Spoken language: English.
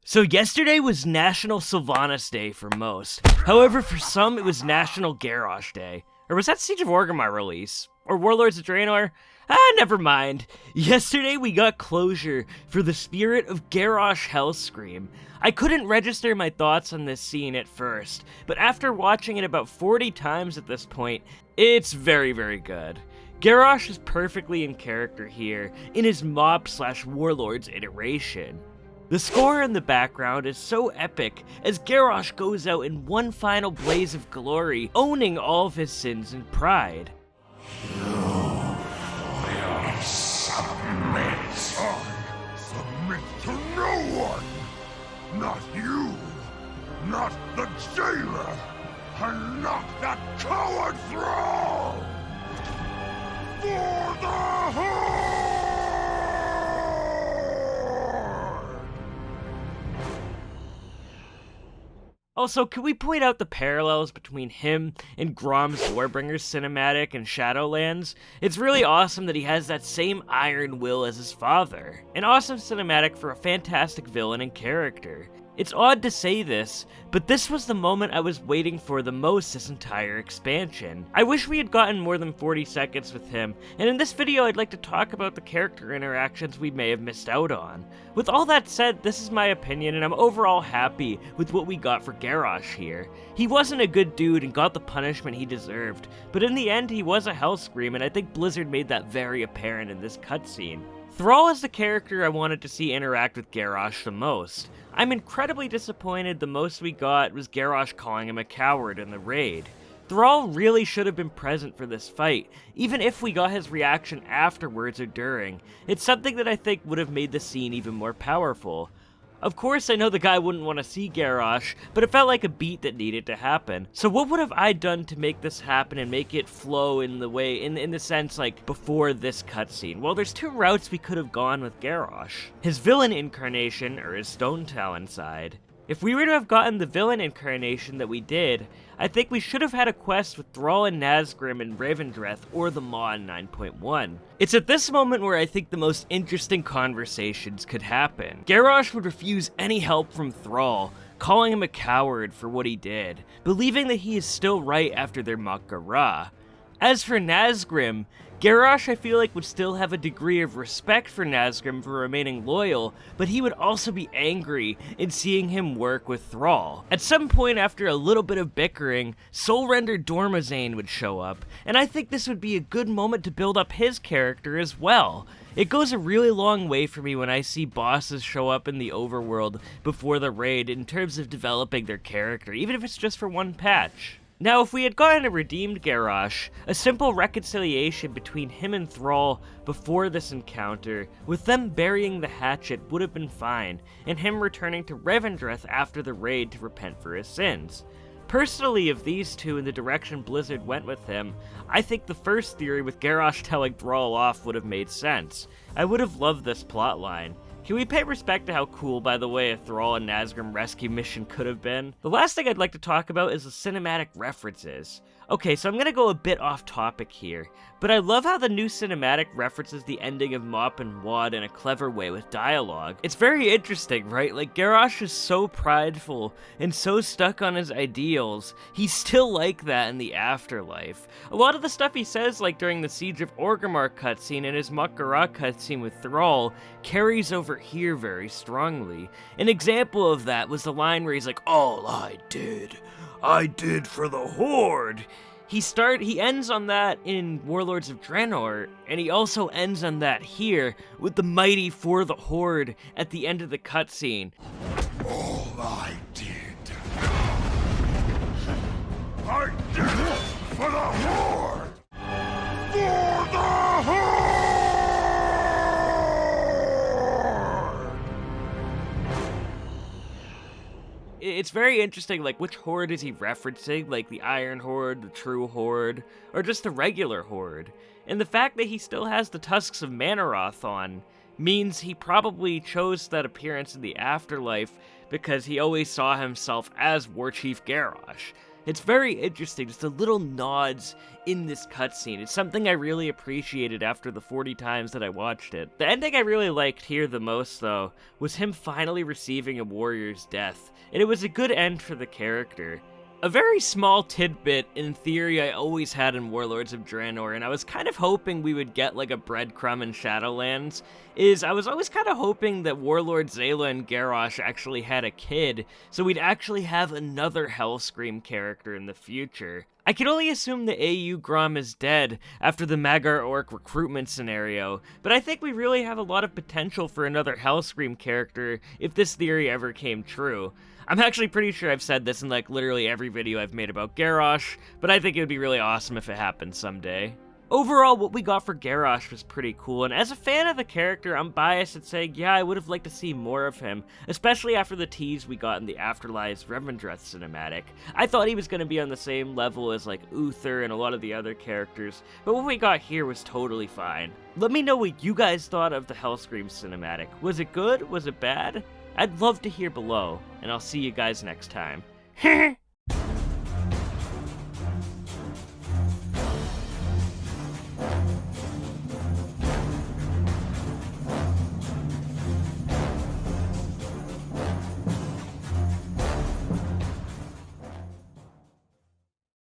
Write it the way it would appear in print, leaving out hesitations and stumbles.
So yesterday was National Sylvanas Day for most. However, for some, it was National Garrosh Day. Or was that Siege of Orgrimmar release? Or Warlords of Draenor? Never mind. Yesterday we got closure for the spirit of Garrosh Hellscream. I couldn't register my thoughts on this scene at first, but after watching it about 40 times at this point, it's very, very good. Garrosh is perfectly in character here, in his mob/warlords iteration. The score in the background is so epic as Garrosh goes out in one final blaze of glory, owning all of his sins and pride. Submit. I submit to no one! Not you! Not the jailer! And not that coward thrall! For the Horde! Also, can we point out the parallels between him and Grom's Warbringers cinematic and Shadowlands? It's really awesome that he has that same iron will as his father. An awesome cinematic for a fantastic villain and character. It's odd to say this, but this was the moment I was waiting for the most this entire expansion. I wish we had gotten more than 40 seconds with him, and in this video I'd like to talk about the character interactions we may have missed out on. With all that said, this is my opinion, and I'm overall happy with what we got for Garrosh here. He wasn't a good dude and got the punishment he deserved, but in the end he was a Hellscream, and I think Blizzard made that very apparent in this cutscene. Thrall is the character I wanted to see interact with Garrosh the most. I'm incredibly disappointed the most we got was Garrosh calling him a coward in the raid. Thrall really should have been present for this fight, even if we got his reaction afterwards or during. It's something that I think would have made the scene even more powerful. Of course, I know the guy wouldn't want to see Garrosh, but it felt like a beat that needed to happen. So what would have I done to make this happen and make it flow in the way, in the sense like before this cutscene? Well, there's two routes we could have gone with Garrosh. His villain incarnation, or his Stone Talon side. If we were to have gotten the villain incarnation that we did, I think we should have had a quest with Thrall and Nazgrim in Revendreth or the Maw in 9.1. It's at this moment where I think the most interesting conversations could happen. Garrosh would refuse any help from Thrall, calling him a coward for what he did, believing that he is still right after their Mak'gara. As for Nazgrim, Garrosh I feel like would still have a degree of respect for Nazgrim for remaining loyal, but he would also be angry in seeing him work with Thrall. At some point after a little bit of bickering, Soulrender Dormazane would show up, and I think this would be a good moment to build up his character as well. It goes a really long way for me when I see bosses show up in the overworld before the raid in terms of developing their character, even if it's just for one patch. Now, if we had gotten a redeemed Garrosh, a simple reconciliation between him and Thrall before this encounter, with them burying the hatchet would have been fine, and him returning to Revendreth after the raid to repent for his sins. Personally, of these two and the direction Blizzard went with him, I think the first theory with Garrosh telling Thrall off would have made sense. I would have loved this plotline. Can we pay respect to how cool, by the way, a Thrall and Nazgrim rescue mission could have been? The last thing I'd like to talk about is the cinematic references. Okay, so I'm gonna go a bit off topic here, but I love how the new cinematic references the ending of Mop and Wad in a clever way with dialogue. It's very interesting, right? Like, Garrosh is so prideful and so stuck on his ideals. He's still like that in the afterlife. A lot of the stuff he says, like during the Siege of Orgrimmar cutscene and his Mak'gara cutscene with Thrall, carries over here very strongly. An example of that was the line where he's like, "All I did for the Horde." He ends on that in Warlords of Draenor, and he also ends on that here with the mighty for the Horde at the end of the cutscene. All I did for the Horde! For the Horde! It's very interesting, like, which Horde is he referencing? Like, the Iron Horde, the True Horde, or just the regular Horde? And the fact that he still has the tusks of Manaroth on means he probably chose that appearance in the afterlife because he always saw himself as War Chief Garrosh. It's very interesting, just the little nods in this cutscene. It's something I really appreciated after the 40 times that I watched it. The ending I really liked here the most, though, was him finally receiving a warrior's death, and it was a good end for the character. A very small tidbit, in theory, I always had in Warlords of Draenor, and I was kind of hoping we would get like a breadcrumb in Shadowlands, is I was always kind of hoping that Warlord Zayla and Garrosh actually had a kid, so we'd actually have another Hellscream character in the future. I can only assume the AU Grom is dead after the Magar Orc recruitment scenario, but I think we really have a lot of potential for another Hellscream character if this theory ever came true. I'm actually pretty sure I've said this in like literally every video I've made about Garrosh, but I think it would be really awesome if it happened someday. Overall, what we got for Garrosh was pretty cool, and as a fan of the character, I'm biased at saying, yeah, I would have liked to see more of him, especially after the tease we got in the Afterlives Revendreth cinematic. I thought he was going to be on the same level as like Uther and a lot of the other characters, but what we got here was totally fine. Let me know what you guys thought of the Hellscream cinematic. Was it good? Was it bad? I'd love to hear below, and I'll see you guys next time.